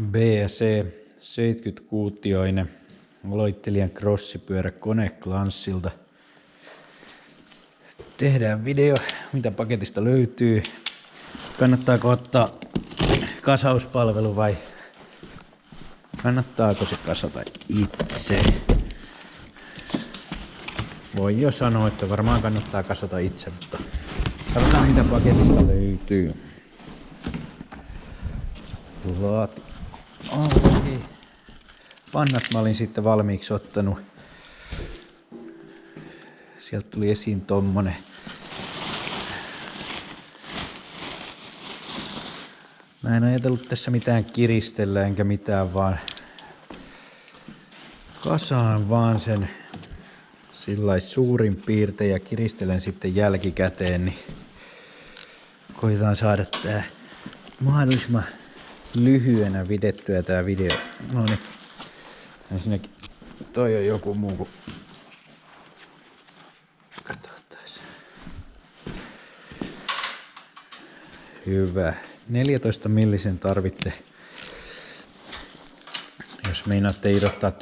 BC 76-tioinen aloittelijan crossipyörä Koneclanssilta. Tehdään video, mitä paketista löytyy. Kannattaako ottaa kasauspalvelu vai kannattaako se kasata itse? Voi jo sanoa, että varmaan kannattaa kasata itse, mutta katsotaan mitä paketista löytyy. Pannat mä olin sitten valmiiksi ottanut. Sieltä tuli esiin tommonen. Mä en ajatellut tässä mitään kiristellä enkä mitään, vaan kasaan vaan sen sillai suurin piirtein ja kiristelen sitten jälkikäteen, niin koitetaan saada tää mahdollisimman lyhyenä videttyä tää video. No niin. Ensinnäkin toi on joku muu kuin... Katsotaan. Hyvä. 14 millisen tarvitte, jos meinaatte irrottaa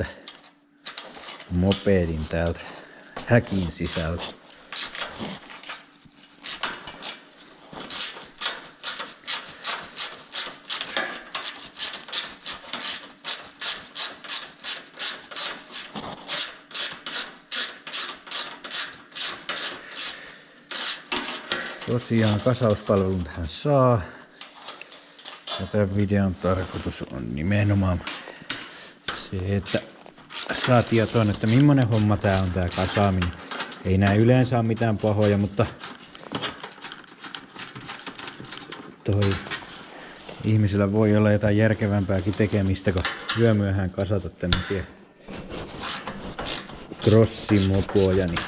mopedin täältä häkin sisältä. Tosiaan kasauspalvelun tähän saa. Ja tämän videon tarkoitus on nimenomaan se, että saa tietoon, että millainen homma tää on tää kasaaminen. Ei nää yleensä ole mitään pahoja, mutta ihmisillä voi olla jotain järkevämpääkin tekemistä, kun yömyöhään kasata tämmöisiä crossimopoja, niin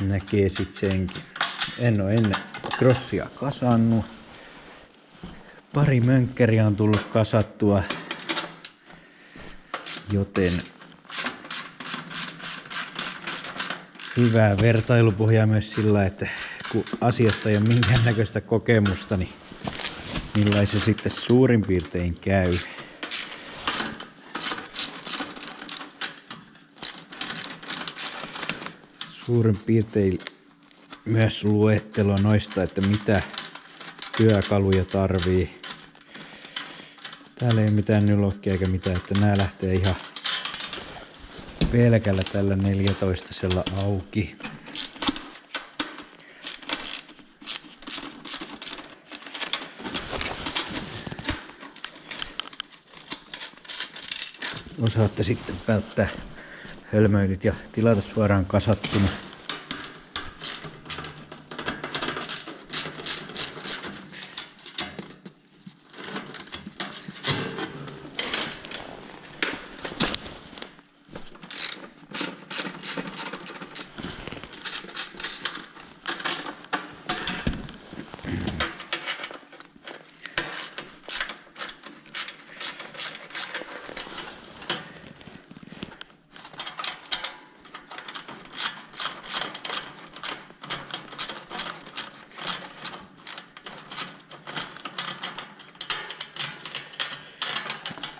näkee sit senkin. En oo ennen crossia kasannut. Pari mönkkäriä on tullut kasattua, joten hyvää vertailupohjaa myös sillä, että kun asiasta ei ole minkäännäköistä kokemusta, niin millainen se sitten suurin piirtein käy. Suurin piirtein myös luettelo noista, että mitä työkaluja tarvii. Täällä ei ole mitään nylokkia eikä mitään, että nää lähtee ihan pelkällä tällä 14 auki. Osaatte sitten välttää hölmöilyt ja tilata suoraan kasattuna.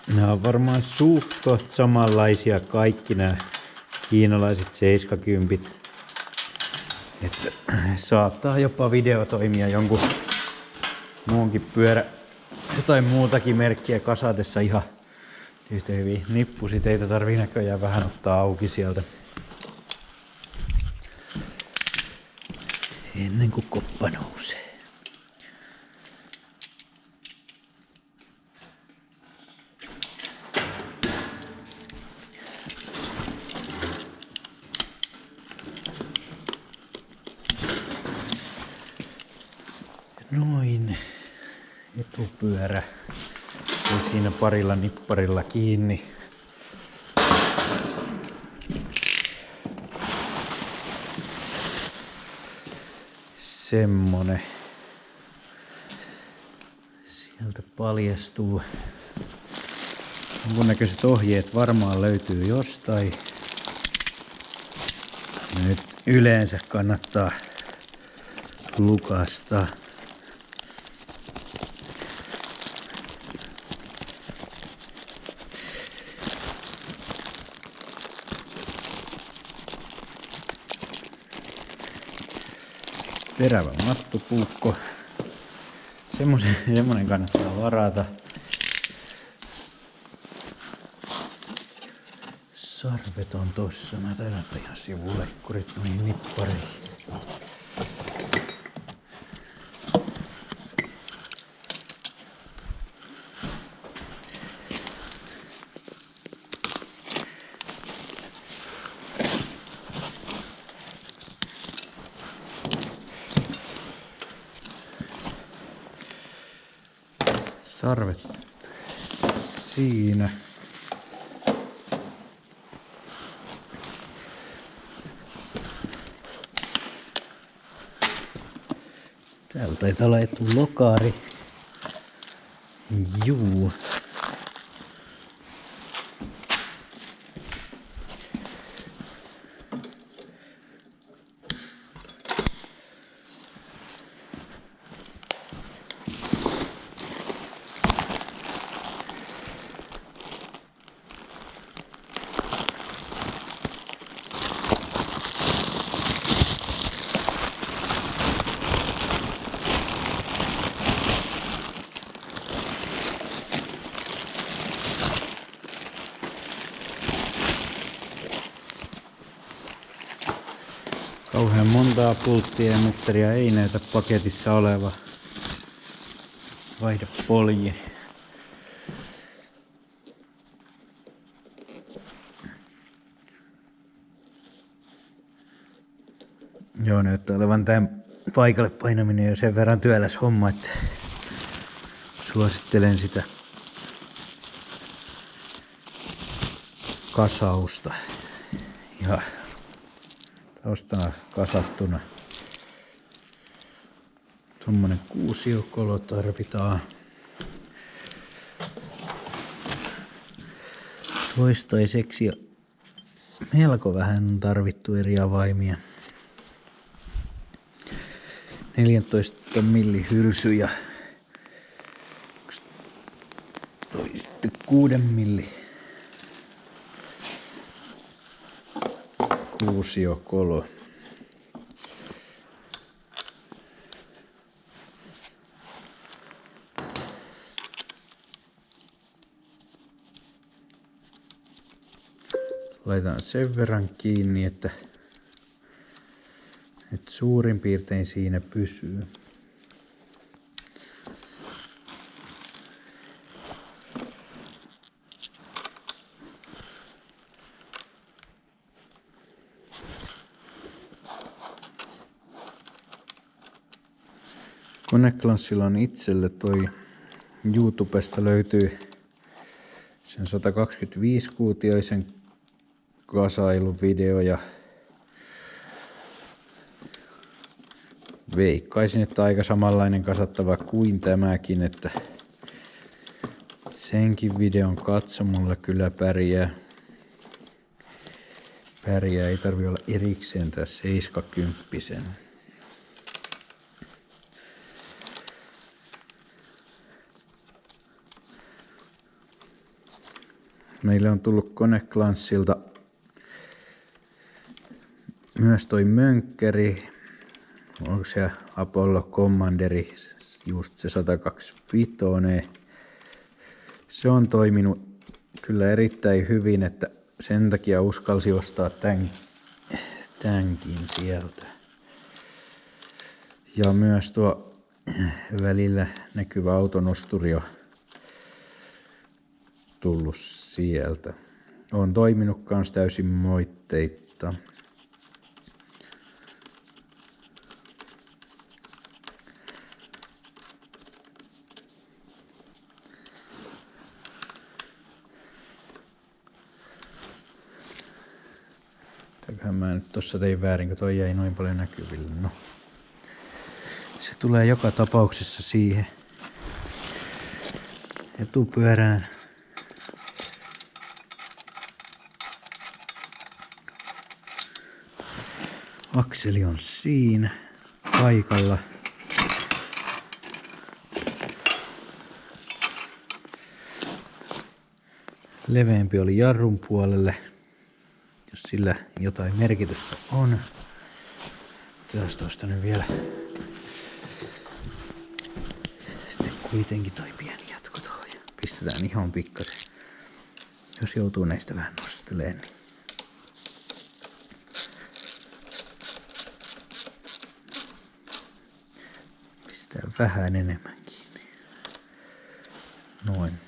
Nämä on varmaan suht samanlaisia kaikki nämä kiinalaiset 70. Että saattaa jopa video toimia jonkun muunkin pyörä, jotain muutakin merkkiä kasatessa ihan yhtä hyvin. Nippusiteitä tarvii näköjään vähän ottaa auki sieltä ennen kuin koppa nousee. Noin, etupyörä oli siinä parilla nipparilla kiinni. Semmonen. Sieltä paljastuu. Jonkunnäköiset ohjeet varmaan löytyy jostain. Nyt yleensä kannattaa lukasta. terävä mattopuukko. Semmonen kannattaa varata. Sarvet on tossa. Mä taidan ottaa ihan sivuleikkurit noihin nippariin. Sarvet siinä. Täällä taitaa olla etulokari. Juu. Kauhean montaa pulttia ja mutteria ei näytä paketissa oleva. Vaihda polji. Joo, näyttää olevan tämän paikalle painaminen jo sen verran työläs homma, että suosittelen sitä kasausta. Ja taustana kasattuna. Tommonen kuusiokolo tarvitaan. Toistaiseksi melko vähän on tarvittu eri avaimia. 14 milli hylsy ja 6 milli kuusiokolo. Laitan sen verran kiinni, että suurin piirtein siinä pysyy. Koneclansilla on itselle toi YouTubesta löytyy sen 125-kuutioisen kasailuvideo ja veikkaisin, että aika samanlainen kasattava kuin tämäkin, että senkin videon katsomulla kyllä pärjää. Ei tarvi olla erikseen tää 70. Meille on tullut Koneclansilta myös toi mönkkäri. Onko se Apollo Commanderi, just se 125. Se on toiminut kyllä erittäin hyvin, että sen takia uskalsi ostaa tämänkin sieltä. Ja myös tuo välillä näkyvä autonosturi on tullut sieltä. On toiminut kans täysin moitteitta. Tämähän mä nyt tossa tein väärin, kun toi jäi noin paljon näkyville. No. Se tulee joka tapauksessa siihen etupyörään. Akseli on siinä paikalla. Leveämpi oli jarrun puolelle, jos sillä jotain merkitystä on. Pitäisi tuosta nyt vielä kuitenkin toi pieni jatko tuohon. Pistetään ihan pikkasen. Jos joutuu näistä vähän nostelemaan, niin pistetään vähän enemmän kiinni. Noin.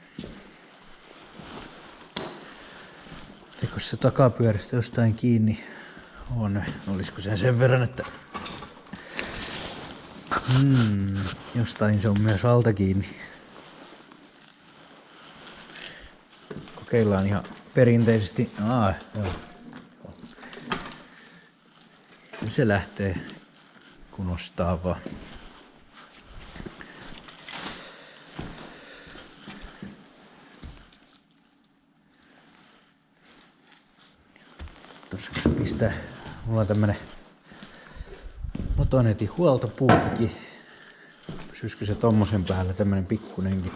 Eikö se takapyörästä jostain kiinni on? Olisiko sen verran, että jostain se on myös alta kiinni. Kokeillaan ihan perinteisesti. Joo. Se lähtee kun nostaa vaan. Tuossa kun se pistää, mulla on tämmönen Motonetin huoltopuukki. Pysyisikö se tommosen päällä tämmönen pikkunenkin?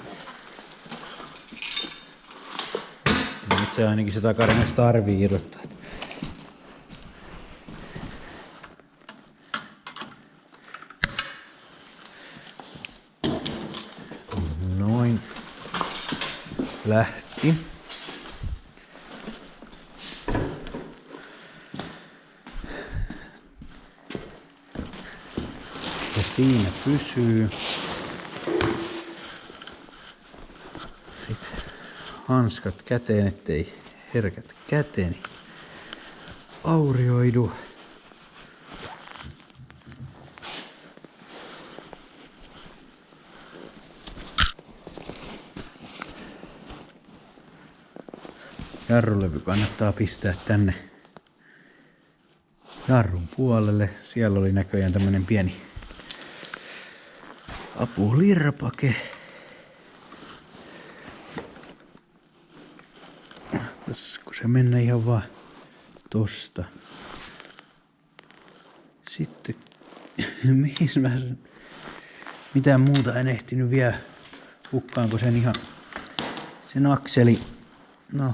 Ja nyt se ainakin se takarengasta tarvii irrottaa. Noin. Lähti. Ja siinä pysyy. Sitten hanskat käteen, ettei herkät käteni aurioidu. Jarrulevy kannattaa pistää tänne jarrun puolelle. Siellä oli näköjään tämmönen pieni apulirpake. Voisiko se mennä ihan vaan tosta. Sitten mihin mä mitään muuta en ehtinyt vielä hukkaanko sen ihan sen akseli. No.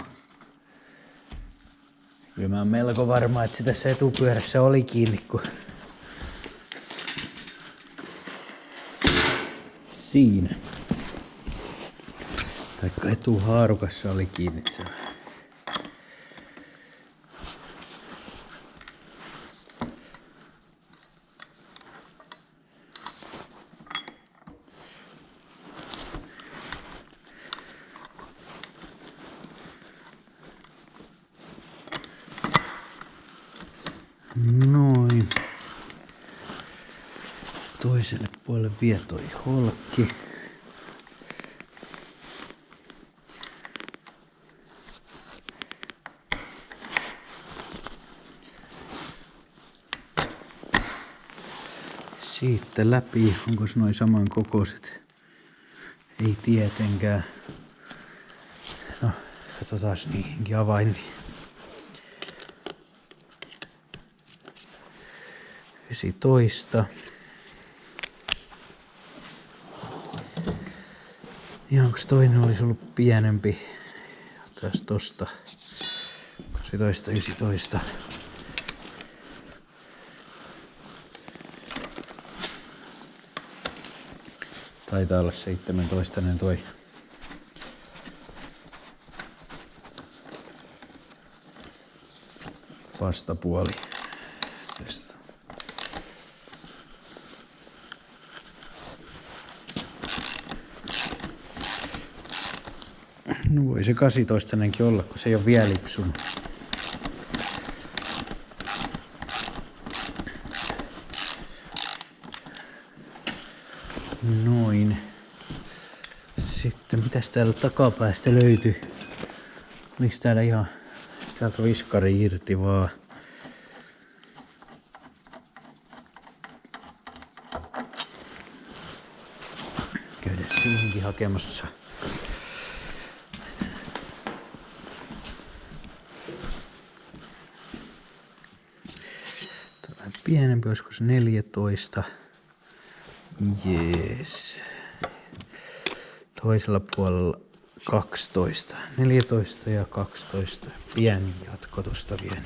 Kyllä mä oon melko varma, että se tässä etupyörässä oli kiinni, kun siinä. Taikka etuhaarukassa oli kiinni. Noin. Toiselle puolelle vie toi holkki. Siitä läpi. Onko noin saman kokoiset? Ei tietenkään. No, katsotaan niihinkin avain. 19. Ja onks toinen olisi ollut pienempi? Otas tosta. 18, 19. Taitaa olla 17 toi. Vastapuoli. No voi se 18-nenkin olla, kun se ei ole vielä lipsunut. Noin. Sitten mitäs täällä takapäästä löytyy? Oliks täällä ihan täältä viskari irti vaan? Käydään siihenkin hakemassa. Pienempi, olisiko se 14? Jees. Toisella puolella 12. 14 ja 12. Pieni jatko tosta vielä.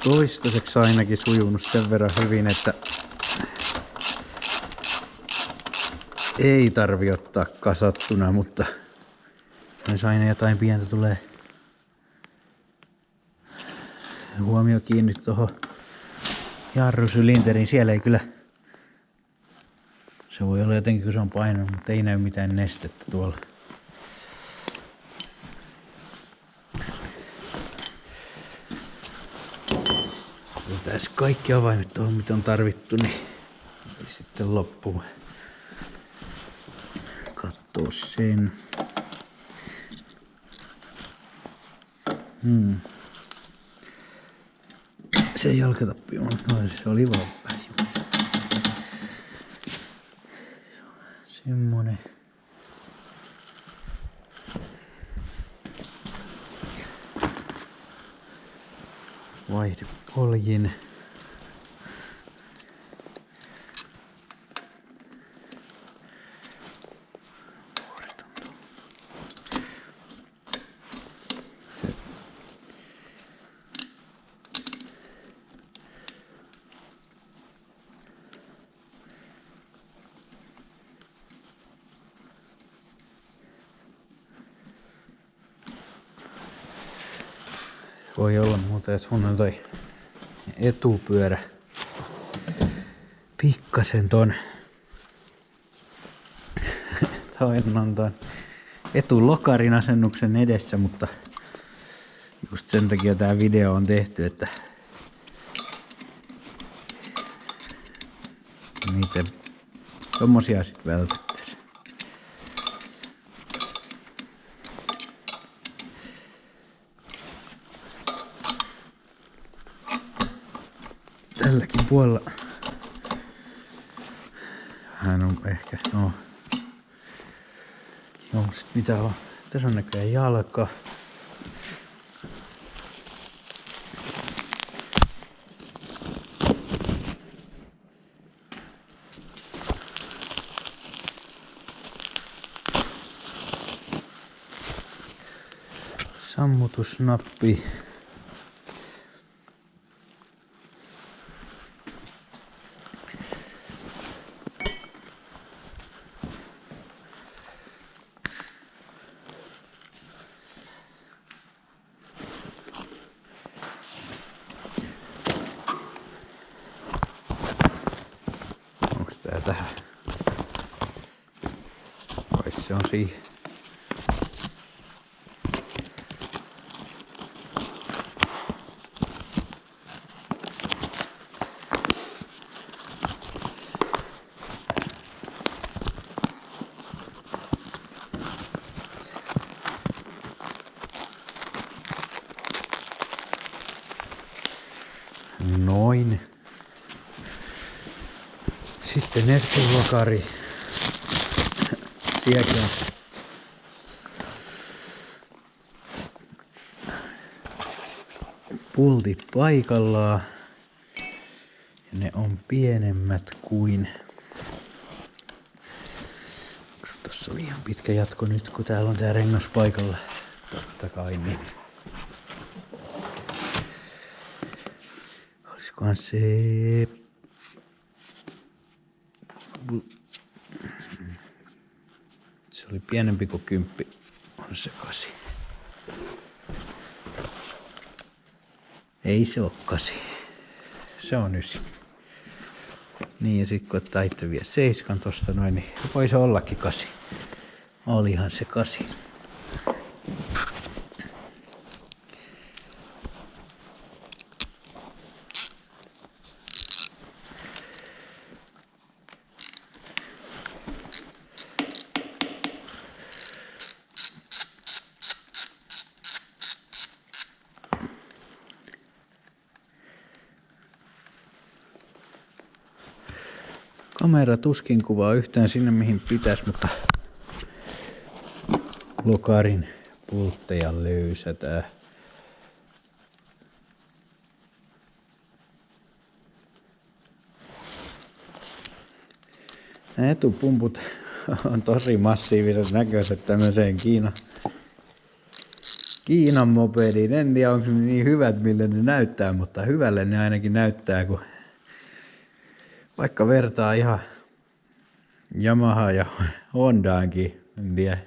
toistaiseksi ainakin sujunut sen verran hyvin, että ei tarvi ottaa kasattuna, mutta jos aina jotain pientä tulee huomio kiinni tuohon jarrusylinteriin, siellä ei kyllä, se voi olla jotenkin kun se on painanut, mutta ei näy mitään nestettä tuolla. Tässä kaikki avaimet tuohon mitä on tarvittu, niin ei sitten loppuun. Kattoo sen. Se jalkatappi on, no se oli vaan vähän. Semmonen. Vaihde poljin. Voi olla muuta, että mun on toi etupyörä pikkasen ton etulokarin asennuksen edessä, mutta just sen takia tää video on tehty, että niitä tommosia sit vältettäisiin. Tälläkin puolella hän on ehkä, no joo, sit mitä on, tässä on näköjään jalka. Sammutusnappi. Onks tää tähän? Kai se on siihen. Noin. Sitten etulokari. Sielläkin on pultit paikallaan. Ja ne on pienemmät kuin... Onko tossa liian pitkä jatko nyt, kun täällä on tää rengas paikalla? Totta kai niin. Olisikohan se... Se oli pienempi kuin 10. On se 8. Ei se oo 8. Se on 9. Niin ja sit kun ottaa itse vielä 7 tosta noin, niin voisi ollakin 8. Olihan se 8. Kamera tuskin kuvaa yhtään sinne mihin pitäisi, mutta lokarin pultteja löysätään. Nämä etupumput on tosi massiiviset näköiset tämmöiseen Kiinan mopedin. En tiedä onko ne niin hyvät millä ne näyttää, mutta hyvälle ne ainakin näyttää, kun vaikka vertaa ihan Yamaha ja Hondaankin, en tiedä.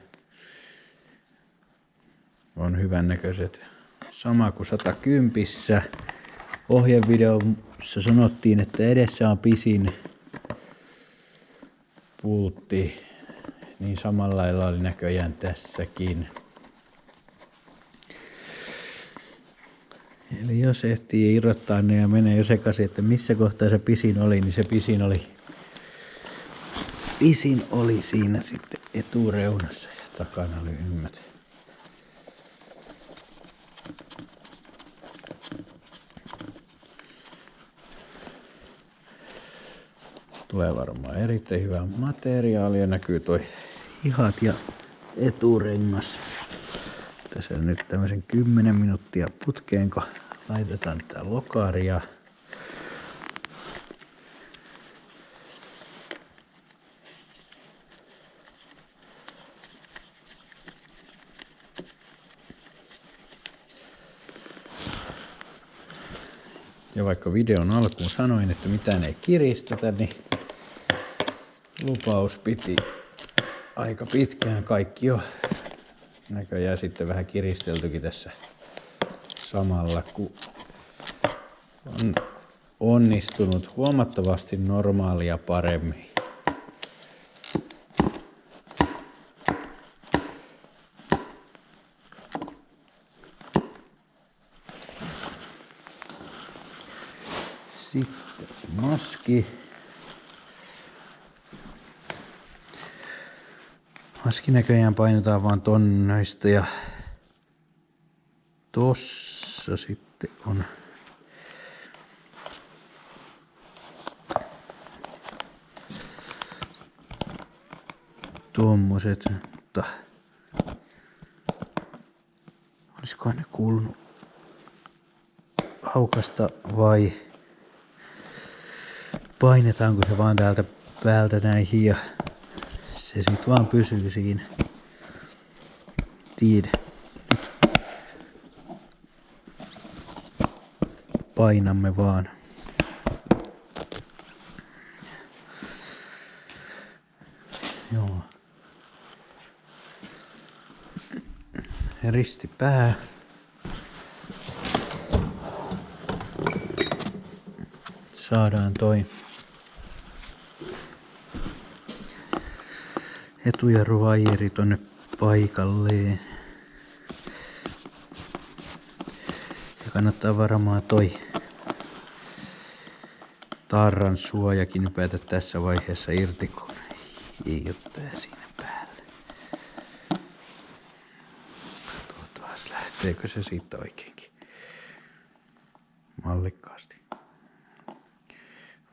On hyvän näköiset. Sama kuin 110. Ohjevideossa sanottiin, että edessä on pisin pultti. Niin samalla lailla oli näköjään tässäkin. Eli jos ehtii irrottaa ne ja menee jo sekaisin, että missä kohtaa se pisin oli, niin se pisin oli siinä sitten etureunassa ja takana lyhymmät. Tulee varmaan erittäin hyvää materiaalia. Näkyy toi hihat ja eturengas. Tässä on nyt tämmöisen 10 minuuttia putkeen, kun laitetaan tää lokaria. Ja vaikka videon alkuun sanoin, että mitään ei kiristetä, niin lupaus piti aika pitkään. Kaikki on näköjään sitten vähän kiristeltykin tässä samalla, kun on onnistunut huomattavasti normaalia paremmin. Sitten se maski. Maski näköjään painetaan vaan tonnoista ja tossa sitten on tommoset, mutta olisikohan ne kuulunut aukasta vai painetaanko se vaan täältä päältä näihin ja se sit vaan pysyy siinä. Tiedä. Nyt painamme vaan. Joo. Risti pää. Saadaan toi etujarruvaijeri tonne paikalleen. Ja kannattaa varmaan toi tarran suojakin nypätä tässä vaiheessa irti, kun ei ottaa siinä päällä. Katsotaan, lähteekö se siitä oikeinkin mallikkaasti.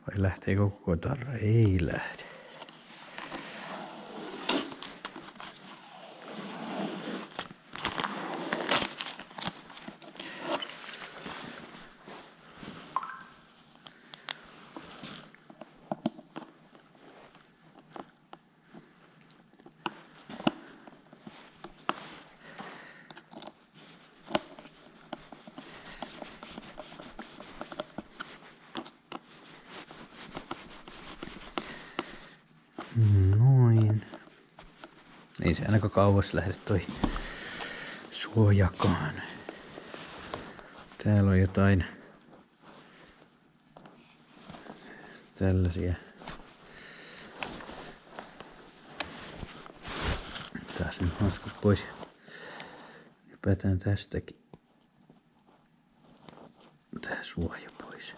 Vai lähteekö koko tarra? Ei lähde. Noin. Ei se ainakaan kauas lähde toi suojakaan. Täällä on jotain tällaisia. Taas nyt hanskut pois. Nypätään tästäkin tää suoja pois.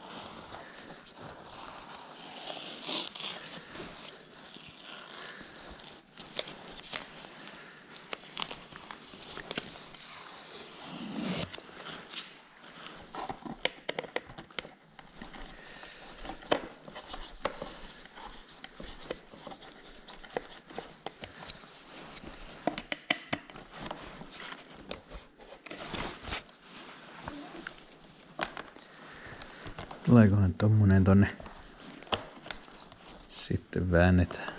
Tuleekohan tommonen tonne? Sitten väännetään.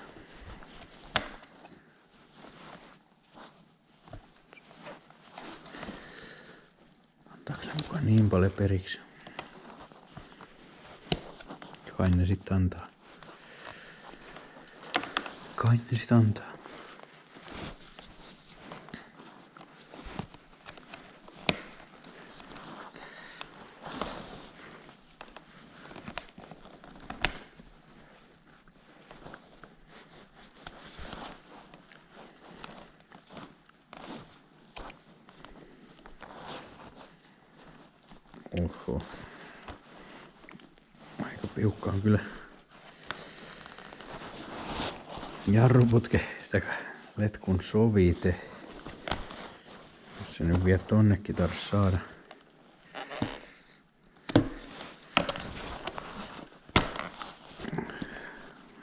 niin paljon periksi. Kai ne sit antaa. Oho. Aika piukka on kyllä jarruputke letkun sovite. Se nyt vielä tonnekin tarvitsisi saada.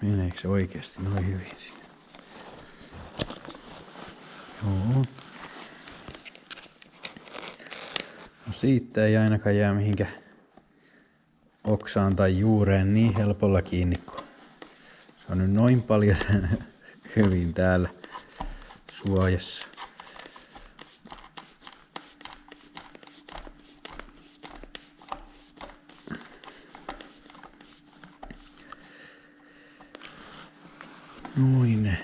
Meneekö se oikeesti noin hyvin siinä? Joo. No siitä ei ainakaan jää mihinkä oksaan tai juureen niin helpolla kiinni, kun se on nyt noin paljon hyvin täällä suojassa. Noin.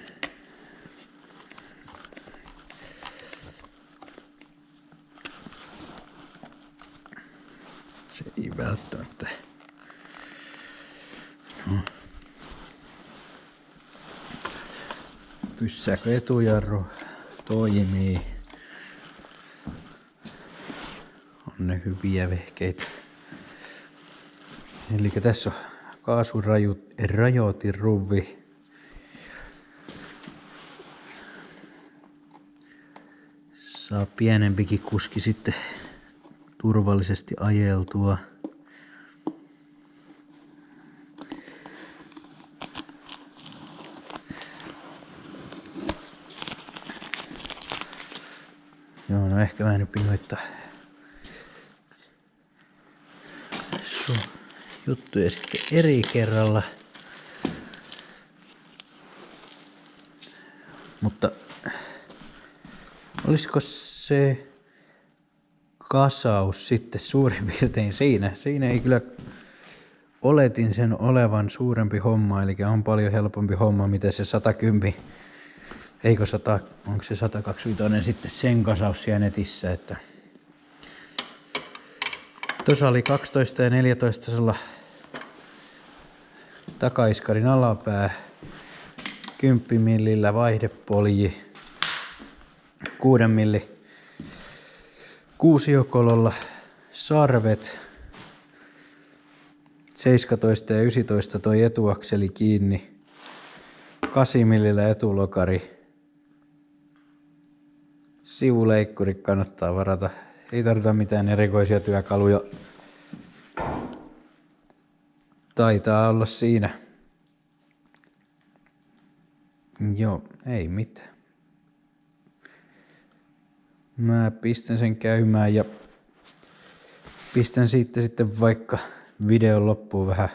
Se ei välttämättä. No. Pyssääkö etujarru toimii? On ne hyviä vehkeitä. Eli tässä on kaasurajoitinruuvi. Saa pienempikin kuski sitten turvallisesti ajeltua. Joo, no ehkä mä nyt pinoittaa juttuja sitten eri kerralla. Mutta olisiko se kasaus sitten suurin piirtein siinä? Siinä ei kyllä, oletin sen olevan suurempi homma, eli on paljon helpompi homma, mitä se 110, eikö 100, onko se 125 sitten sen kasaus siellä netissä, että tuossa oli 12 ja 14 takaiskarin alapää, 10 millillä vaihdepolji, 6 milli kuusiokololla sarvet, 17 ja 19 toi etuakseli kiinni, 8 millillä etulokari, sivuleikkuri kannattaa varata, ei tarvita mitään erikoisia työkaluja, taitaa olla siinä. Joo, ei mitään. Mä pistän sen käymään ja pistän siitä sitten vaikka videon loppuun vähän,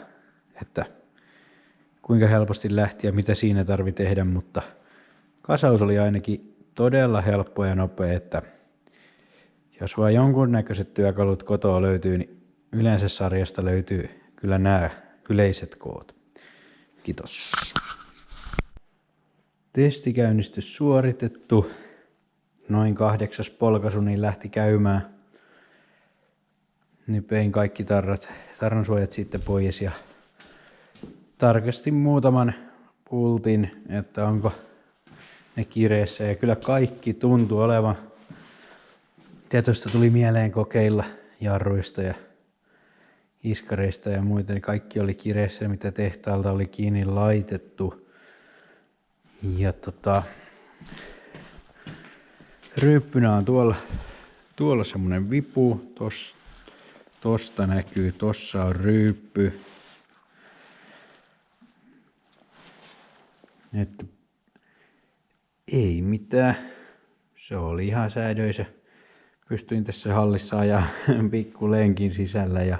että kuinka helposti lähti ja mitä siinä tarvi tehdä, mutta kasaus oli ainakin todella helppo ja nopea, että jos vaan jonkunnäköiset työkalut kotoa löytyy, niin yleensä sarjasta löytyy kyllä nämä yleiset koot. Kiitos. Testikäynnistys suoritettu. Noin 8. polkaisu niin lähti käymään. Nypein kaikki tarransuojat sitten pois ja tarkastin muutaman pultin, että onko ne kireessä. Ja kyllä kaikki tuntui olevan. Tietysti tuli mieleen kokeilla jarruista ja iskareista ja muita, niin kaikki oli kireessä, mitä tehtaalta oli kiinni laitettu. Ja ryyppynä on tuolla semmonen vipu, tosta näkyy, tossa on ryyppy. Että ei mitään, se oli ihan säädöisä. Pystyin tässä hallissa ajaa pikku lenkin sisällä ja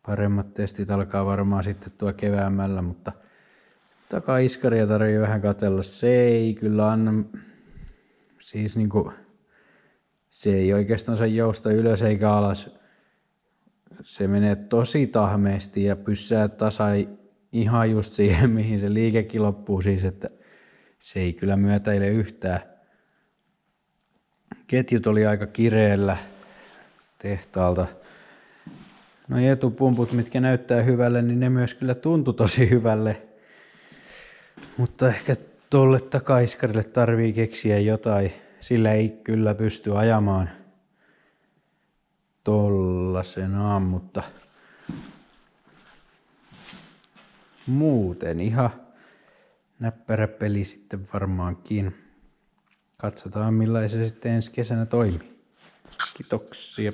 paremmat testit alkaa varmaan sitten tuo keväämällä, mutta takaiskaria tarvii vähän katsella. Se ei kyllä anna, siis niinku, se ei oikeastaan se jousta ylös eikä alas. Se menee tosi tahmeesti ja pyssää ihan just siihen, mihin se liikekin loppuu siis, että se ei kyllä myötäile yhtään. Ketjut oli aika kireellä tehtaalta. No etupumput, mitkä näyttää hyvälle, niin ne myös kyllä tuntui tosi hyvälle. Mutta ehkä tolle takaiskarille tarvii keksiä jotain. Sillä ei kyllä pysty ajamaan tollasenaan, mutta muuten ihan näppärä peli sitten varmaankin. Katsotaan millainen se sitten ensi kesänä toimii. Kiitoksia.